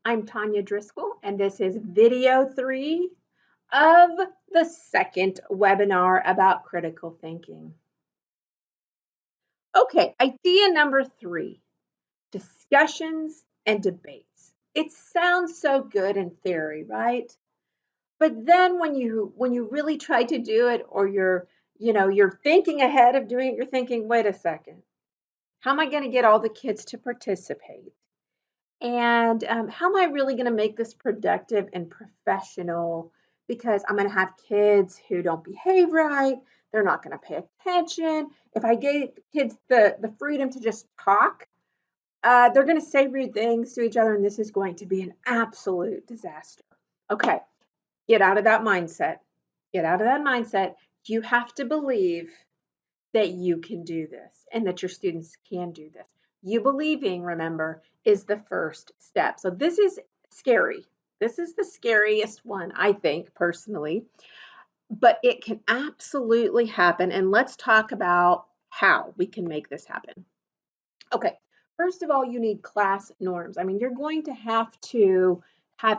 I'm Tanya Driscoll, and this is video 3 of the second webinar about critical thinking. Okay, idea number 3, discussions and debates. It sounds so good in theory, right? But then when you really try to do it, or you're thinking ahead of doing it, you're thinking, wait a second, how am I going to get all the kids to participate? And how am I really going to make this productive and professional? Because I'm going to have kids who don't behave right. They're not going to pay attention. If I gave kids the freedom to just talk, they're going to say rude things to each other, and this is going to be an absolute disaster. Okay, get out of that mindset. Get out of that mindset. You have to believe that you can do this and that your students can do this. You believing, remember, is the first step. So this is scary. This is the scariest one, I think, personally, but it can absolutely happen. And let's talk about how we can make this happen. Okay, first of all, you need class norms. I mean, you're going to have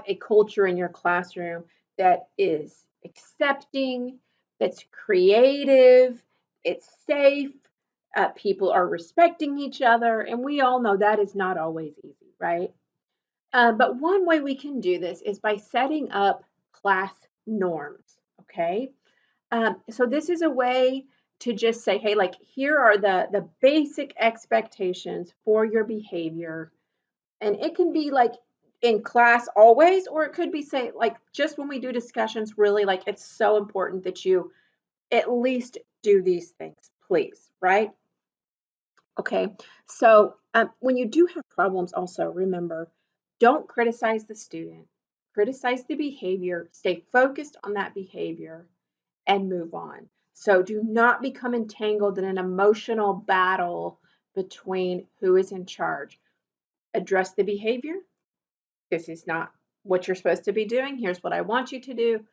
a culture in your classroom that is accepting, that's creative, it's safe, people are respecting each other, and we all know that is not always easy, right? But one way we can do this is by setting up class norms, okay? So this is a way to just say, hey, like, here are the basic expectations for your behavior. And it can be like in class always, or it could be, say, like, just when we do discussions, really, like, it's so important that you at least do these things, please, right? Okay, so when you do have problems, also remember, don't criticize the student, criticize the behavior, stay focused on that behavior, and move on. So do not become entangled in an emotional battle between who is in charge. Address the behavior. This is not what you're supposed to be doing. Here's what I want you to do,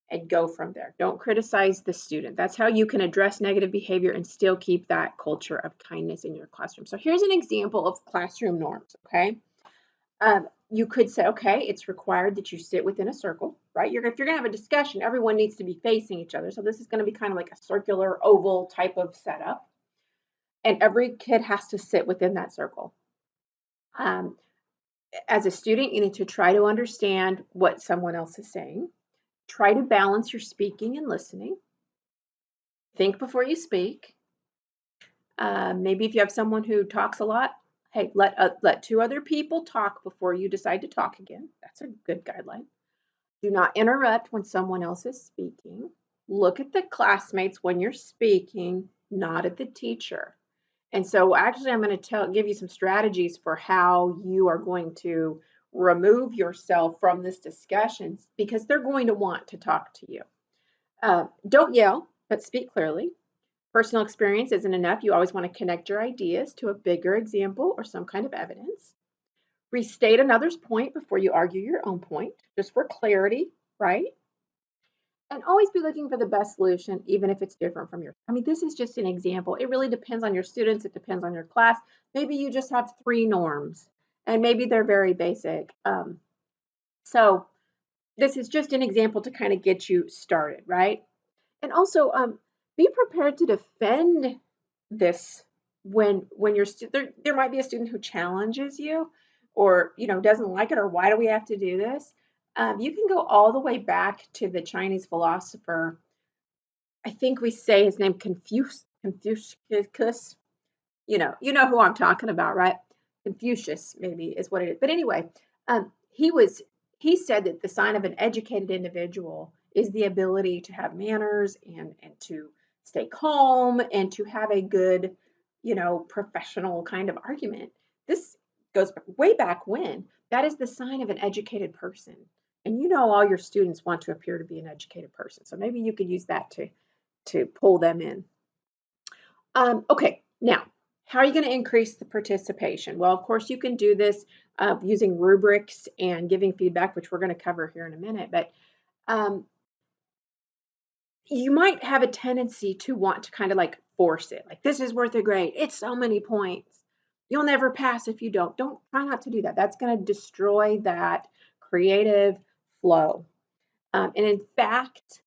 and go from there. Don't criticize the student. That's how you can address negative behavior and still keep that culture of kindness in your classroom. So here's an example of classroom norms, okay? You could say, okay, it's required that you sit within a circle, right? If you're going to have a discussion, everyone needs to be facing each other. So this is going to be kind of like a circular oval type of setup. And every kid has to sit within that circle. As a student, you need to try to understand what someone else is saying. Try to balance your speaking and listening. Think before you speak. Maybe if you have someone who talks a lot, hey, let 2 other people talk before you decide to talk again. That's a good guideline. Do not interrupt when someone else is speaking. Look at the classmates when you're speaking, not at the teacher. And so actually I'm going to give you some strategies for how you are going to remove yourself from this discussion, because they're going to want to talk to you. Don't yell, but speak clearly. Personal experience isn't enough. You always want to connect your ideas to a bigger example or some kind of evidence. Restate another's point before you argue your own point, just for clarity, right? And always be looking for the best solution, even if it's different from yours. I mean, this is just an example. It really depends on your students. It depends on your class. Maybe you just have 3 norms, and maybe they're very basic. So this is just an example to kind of get you started, right? And also, be prepared to defend this when you're there might be a student who challenges you, or doesn't like it, or why do we have to do this. You can go all the way back to the Chinese philosopher. I think we say his name, Confucius. You know who I'm talking about, right? Confucius maybe is what it is, but anyway, he said that the sign of an educated individual is the ability to have manners, and to stay calm, and to have a good, professional kind of argument. This goes way back when. That is the sign of an educated person. And all your students want to appear to be an educated person. So maybe you could use that to pull them in. Okay, now, how are you going to increase the participation? Well, of course, you can do this using rubrics and giving feedback, which we're going to cover here in a minute. But you might have a tendency to want to kind of like force it. Like, this is worth a grade. It's so many points. You'll never pass if you don't. Don't try not to do that. That's going to destroy that creative flow. And in fact,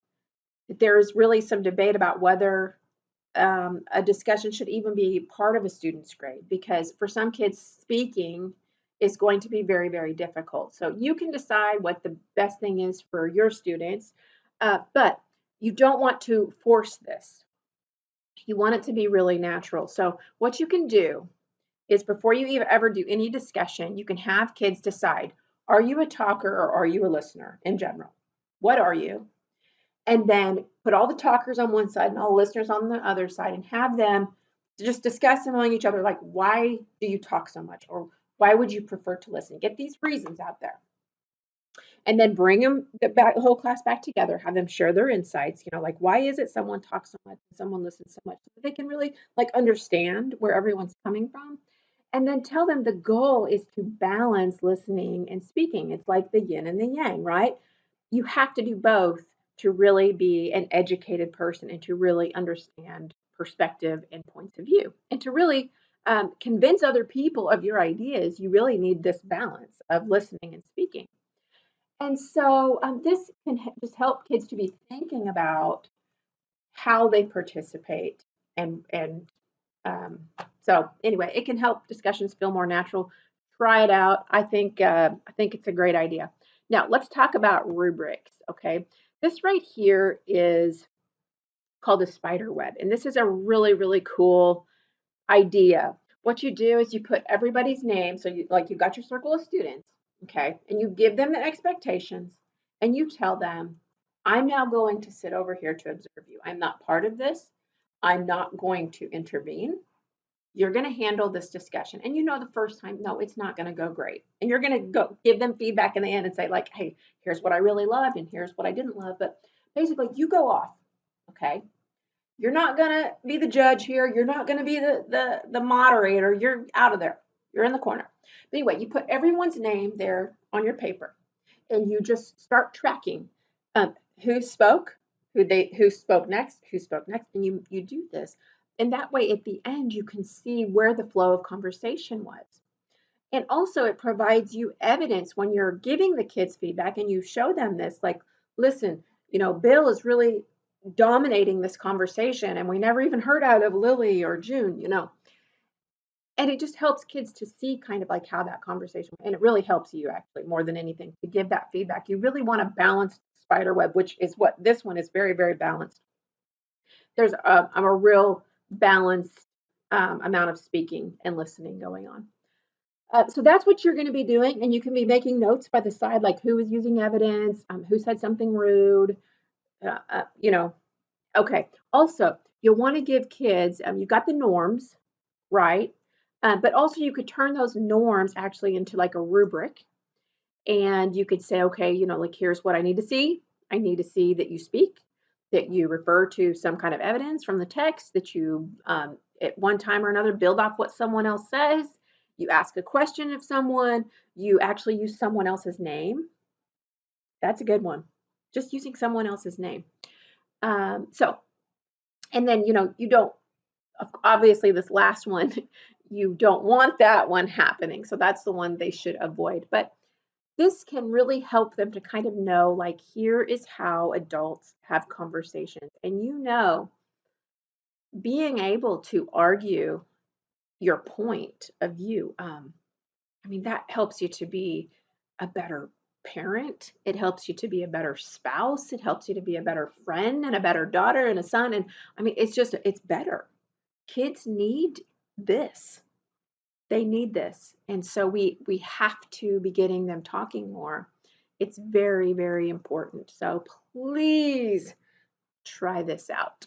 there's really some debate about whether a discussion should even be part of a student's grade, because for some kids, speaking is going to be very, very difficult. So you can decide what the best thing is for your students, but you don't want to force this. You want it to be really natural. So what you can do is, before you even ever do any discussion, you can have kids decide, are you a talker or are you a listener in general? What are you? And then put all the talkers on one side and all the listeners on the other side, and have them just discuss among each other, like, why do you talk so much? Or why would you prefer to listen? Get these reasons out there. And then bring them the whole class back together, have them share their insights, like, why is it someone talks so much and someone listens so much? So that they can really like understand where everyone's coming from. And then tell them the goal is to balance listening and speaking. It's like the yin and the yang, right? You have to do both to really be an educated person and to really understand perspective and points of view. And to really convince other people of your ideas, you really need this balance of listening and speaking. And so this can just help kids to be thinking about how they participate, and so anyway, it can help discussions feel more natural. Try it out. I think it's a great idea. Now let's talk about rubrics. Okay, this right here is called a spider web, and this is a really, really cool idea. What you do is you put everybody's name. So you've got your circle of students, okay, and you give them the expectations, and you tell them, I'm now going to sit over here to observe you. I'm not part of this. I'm not going to intervene. You're going to handle this discussion. And the first time, no, it's not going to go great. And you're going to go give them feedback in the end and say, like, hey, here's what I really loved and here's what I didn't love. But basically, you go off, okay? You're not going to be the judge here. You're not going to be the moderator. You're out of there. You're in the corner. But anyway, you put everyone's name there on your paper, and you just start tracking who spoke, who spoke next, and you do this. And that way, at the end, you can see where the flow of conversation was. And also, it provides you evidence when you're giving the kids feedback and you show them this, like, listen, Bill is really dominating this conversation, and we never even heard out of Lily or June. And it just helps kids to see kind of like how that conversation, and it really helps you actually more than anything to give that feedback. You really want a balanced spider web, which is what this one is, very, very balanced. There's a real balanced amount of speaking and listening going on. So that's what you're going to be doing, and you can be making notes by the side, like who was using evidence, who said something rude, uh, uh, you know. Okay. Also, you'll want to give kids, you've got the norms, right? But also you could turn those norms actually into like a rubric, and you could say, okay, like, here's what I need to see. I need to see that you speak, that you refer to some kind of evidence from the text, that you, at one time or another, build off what someone else says. You ask a question of someone, you actually use someone else's name. That's a good one. Just using someone else's name. So, and then, you don't, obviously this last one, you don't want that one happening. So that's the one they should avoid. But this can really help them to kind of know, like, here is how adults have conversations. And being able to argue your point of view, that helps you to be a better parent. It helps you to be a better spouse. It helps you to be a better friend and a better daughter and a son. And it's better. Kids need this. They need this. And so we have to be getting them talking more. It's very, very important. So please try this out.